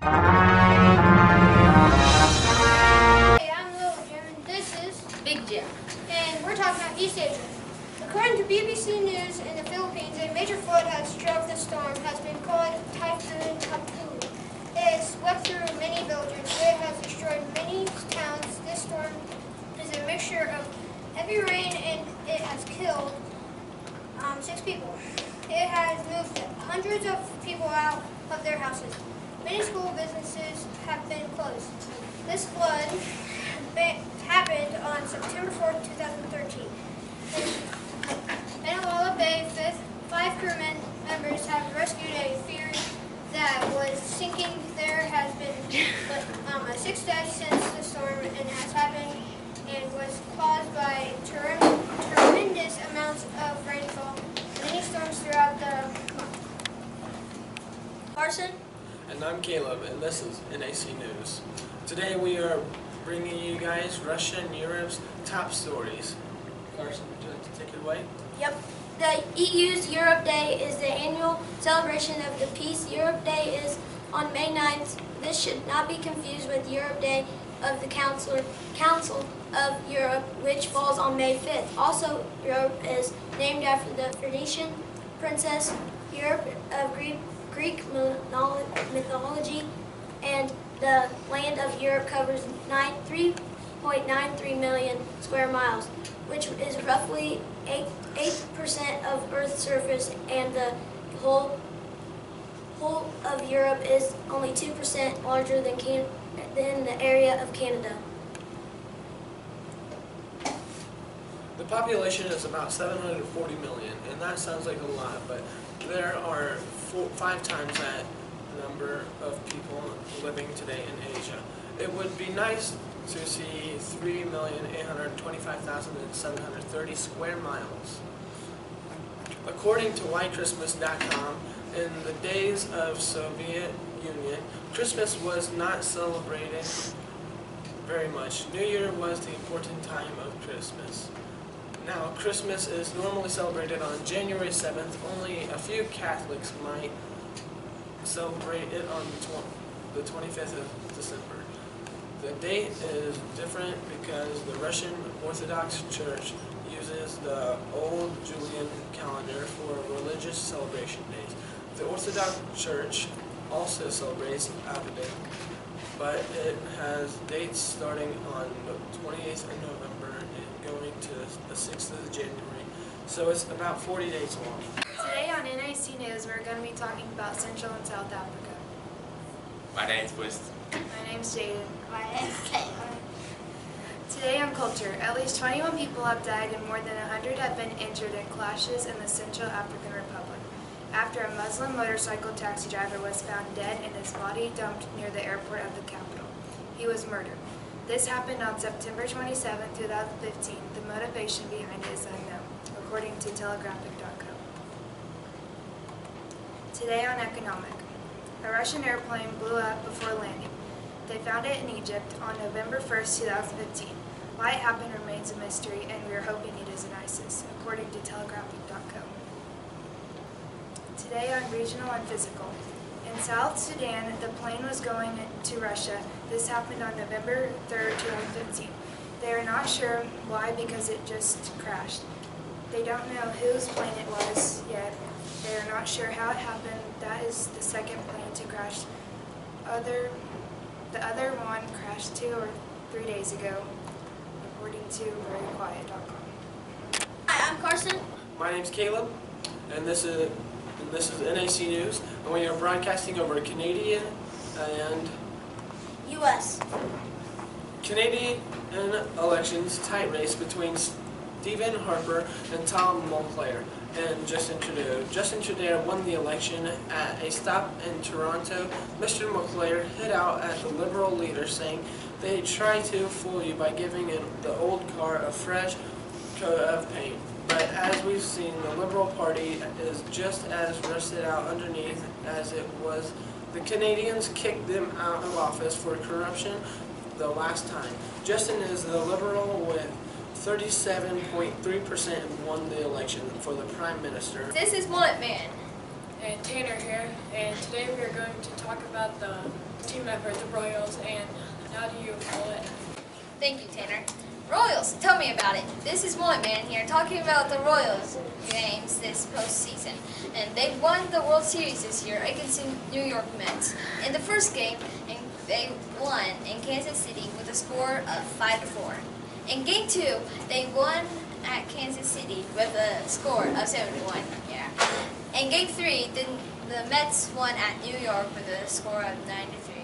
Hey, I'm Little Jim, and this is Big Jim. and we're talking about East Asia. According to BBC News, in the Philippines, a major flood has struck. The storm has been called Typhoon Kothe. It has swept through many villages. It has destroyed many towns. This storm is a mixture of heavy rain, and it has killed 6 people. It has moved hundreds of people out of their houses. Many school businesses have been closed. This flood happened on September 4th, 2013. In Anawala Bay, 5 crew members have rescued a ferry that was sinking. There has been 6 deaths since the storm and has happened and was caused by tremendous amounts of rainfall. Many storms throughout the month. Carson? And I'm Caleb, and this is NAC News. Today we are bringing you guys Russia and Europe's top stories. Carson, would you like to take it away? Yep. The EU's Europe Day is the annual celebration of the peace. Europe Day is on May 9th. This should not be confused with Europe Day of the Council of Europe, which falls on May 5th. Also, Europe is named after the Phoenician princess Europe of Greek mythology, and the land of Europe covers 3.93 million square miles, which is roughly 8% of Earth's surface, and the whole of Europe is only 2% larger than the area of Canada. The population is about 740 million, and that sounds like a lot, but there are 5 times that number of people living today in Asia. It would be nice to see 3,825,730 square miles. According to whitechristmas.com, in the days of Soviet Union, Christmas was not celebrated very much. New Year was the important time of Christmas. Now, Christmas is normally celebrated on January 7th. Only a few Catholics might celebrate it on the 25th of December. The date is different because the Russian Orthodox Church uses the old Julian calendar for religious celebration days. The Orthodox Church also celebrates Abba, but it has dates starting on the 28th of November and going to the 6th of January, so it's about 40 days long. Today on NAC News, we're going to be talking about Central and South Africa. My name's Winston. My name's Jaden. My name's Caitlin. Today on Culture, at least 21 people have died and more than 100 have been injured in clashes in the Central African Republic after a Muslim motorcycle taxi driver was found dead and his body dumped near the airport of the capital. He was murdered. This happened on September 27, 2015. The motivation behind it is unknown, according to telegraphic.co. Today on Economic, a Russian airplane blew up before landing. They found it in Egypt on November 1st, 2015. Why it happened remains a mystery, and we are hoping it is an ISIS, according to telegraphic.co. Today on Regional and Physical. In South Sudan, the plane was going to Russia. This happened on November 3rd, 2015. They are not sure why because it just crashed. They don't know whose plane it was yet. They are not sure how it happened. That is the second plane to crash. The other one crashed 2 or 3 days ago, according to veryquiet.com. Hi, I'm Carson. My name's Caleb, and this is NAC News, and we are broadcasting over Canadian and U.S. Canadian elections tight race between Stephen Harper and Tom Mulcair and Justin Trudeau. Justin Trudeau won the election at a stop in Toronto. Mr. Mulcair hit out at the Liberal leader, saying they try to fool you by giving the old car a fresh coat of paint. But as we've seen, the Liberal Party is just as rusted out underneath as it was. The Canadians kicked them out of office for corruption the last time. Justin is the Liberal with 37.3% and won the election for the Prime Minister. This is Mullet Man. And Tanner here, and today we are going to talk about the team effort, the Royals, and how do you feel it? Thank you, Tanner. Royals, tell me about it. This is Mullet Man here talking about the Royals games this postseason. And they won the World Series this year against the New York Mets. In the first game, they won in Kansas City with a score of 5-4. In Game 2, they won at Kansas City with a score of 7-1. Yeah. In Game 3, the Mets won at New York with a score of 9-3.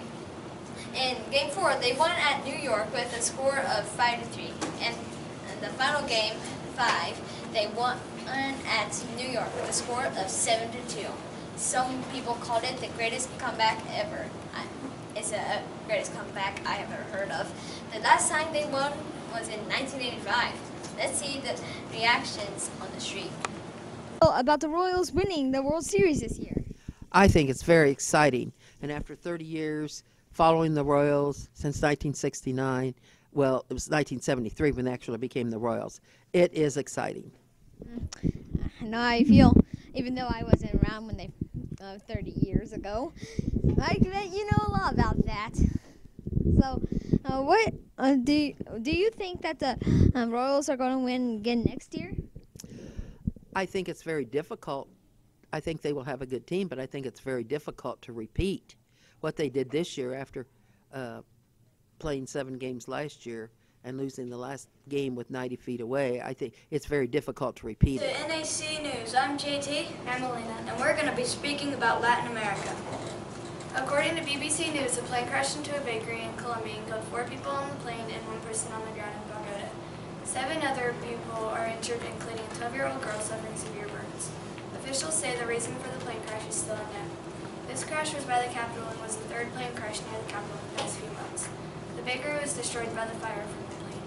In Game 4, they won at New York with a score of 5-3. And in the final game, 5, they won at New York with a score of 7-2. Some people called it the greatest comeback ever. It's the greatest comeback I have ever heard of. The last time they won was in 1985. Let's see the reactions on the street. About the Royals winning the World Series this year. I think it's very exciting. And after 30 years following the Royals since 1969, well, it was 1973 when they actually became the Royals, it is exciting. I know how I feel, even though I wasn't around when they 30 years ago. I bet you know a lot about that. So, what do you think that the Royals are going to win again next year? I think it's very difficult. I think they will have a good team, but I think it's very difficult to repeat what they did this year after playing 7 games last year and losing the last game with 90 feet away. I think it's very difficult to repeat it. To NAC News, I'm JT. I'm Melina, and we're going to be speaking about Latin America. According to BBC News, a plane crashed into a bakery in Colombia and killed 4 people on the plane and 1 person on the ground in Bogota. 7 other people are injured, including a 12-year-old girl suffering severe burns. Officials say the reason for the plane crash is still unknown. This crash was by the capital and was the 3rd plane crash near the capital in the past few months. The bakery was destroyed by the fire from the plane.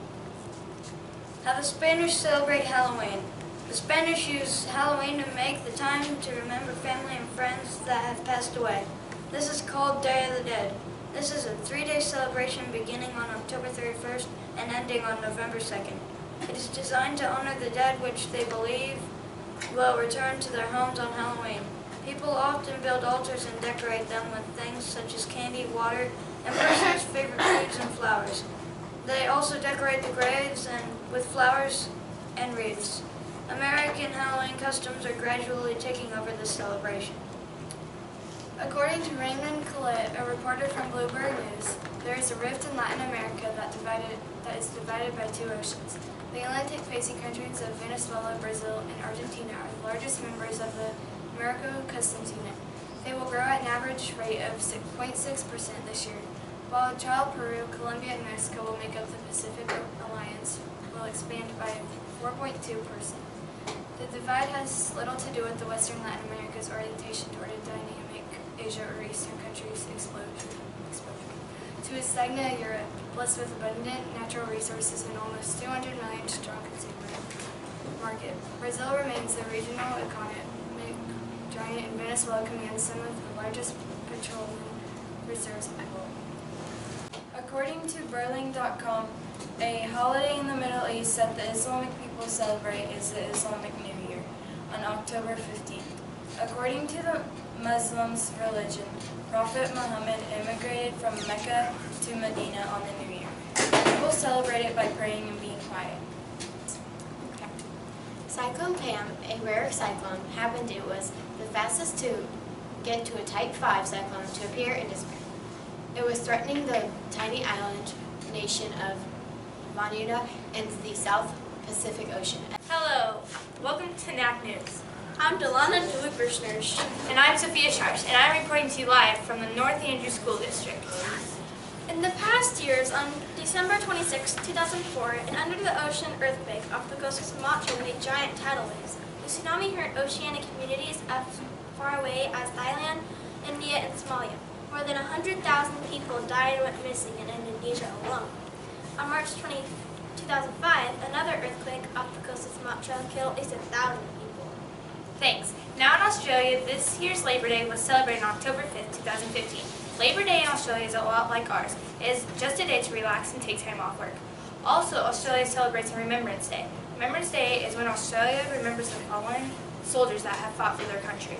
How the Spanish celebrate Halloween. The Spanish use Halloween to make the time to remember family and friends that have passed away. This is called Day of the Dead. This is a 3-day celebration beginning on October 31st and ending on November 2nd. It is designed to honor the dead, which they believe will return to their homes on Halloween. People often build altars and decorate them with things such as candy, water, and person's favorite foods and flowers. They also decorate the graves with flowers and wreaths. American Halloween customs are gradually taking over this celebration. According to Raymond Kothe, a reporter from Bloomberg News, there is a rift in Latin America that is divided by 2 oceans. The Atlantic-facing countries of Venezuela, Brazil, and Argentina are the largest members of the American Customs Union. They will grow at an average rate of 6.6% this year, while Chile, Peru, Colombia, and Mexico will make up the Pacific Alliance, will expand by 4.2%. The divide has little to do with the Western Latin America's orientation toward a dynamic Asia or Eastern countries' exposure to a stagnant Europe, blessed with abundant natural resources and almost 200 million strong consumer market. Brazil remains the regional economic giant, and Venezuela commands some of the largest petroleum reserves in the world. According to Berling.com, a holiday in the Middle East that the Islamic people celebrate is the Islamic New Year on October 15th. According to the Muslims' religion, Prophet Muhammad immigrated from Mecca to Medina on the New Year. People celebrate it by praying and being quiet. Cyclone Pam, a rare cyclone, happened. It was the fastest to get to a Type 5 cyclone to appear in this spring. It was threatening the tiny island nation of Vanuatu in the South Pacific Ocean. Hello, welcome to NAC News. I'm Delana Dulupersners. And I'm Sophia Sharps, and I'm reporting to you live from the North Andrews School District. In the past years, on December 26, 2004, an under-the-ocean earthquake off the coast of Sumatra made giant tidal waves. The tsunami hurt Oceana communities as far away as Thailand, India, and Somalia. More than 100,000 people died or went missing in Indonesia alone. On March 20, 2005, another earthquake off the coast of Sumatra killed at least 1,000 people. Thanks. Now in Australia, this year's Labor Day was celebrated on October 5th, 2015. Labor Day in Australia is a lot like ours. It is just a day to relax and take time off work. Also, Australia celebrates Remembrance Day. Remembrance Day is when Australia remembers the fallen soldiers that have fought for their country.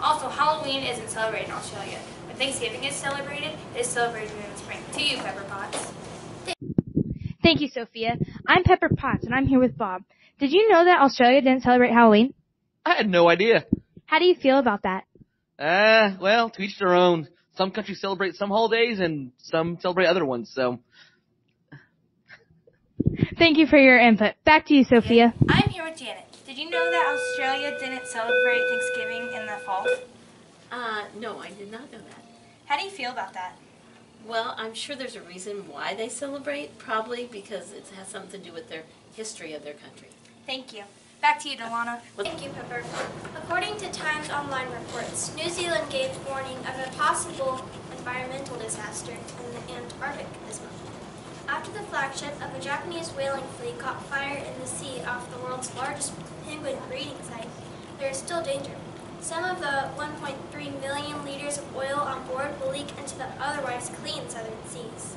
Also, Halloween isn't celebrated in Australia. A When Thanksgiving is celebrated in the spring. To you, Pepper Potts. Thank you, Sophia. I'm Pepper Potts, and I'm here with Bob. Did you know that Australia didn't celebrate Halloween? I had no idea. How do you feel about that? Well, to each their own. Some countries celebrate some holidays, and some celebrate other ones, so. Thank you for your input. Back to you, Sophia. I'm here with Janet. Did you know that Australia didn't celebrate Thanksgiving in the fall? No, I did not know that. How do you feel about that? Well, I'm sure there's a reason why they celebrate, probably because it has something to do with their history of their country. Thank you. Back to you, Delana. Thank you, Pepper. According to Times Online reports, New Zealand gave warning of a possible environmental disaster in the Antarctic this month. After the flagship of a Japanese whaling fleet caught fire in the sea off the world's largest penguin breeding site, there is still danger. Some of the 1.3 million liters of oil on board will leak into the otherwise clean southern seas.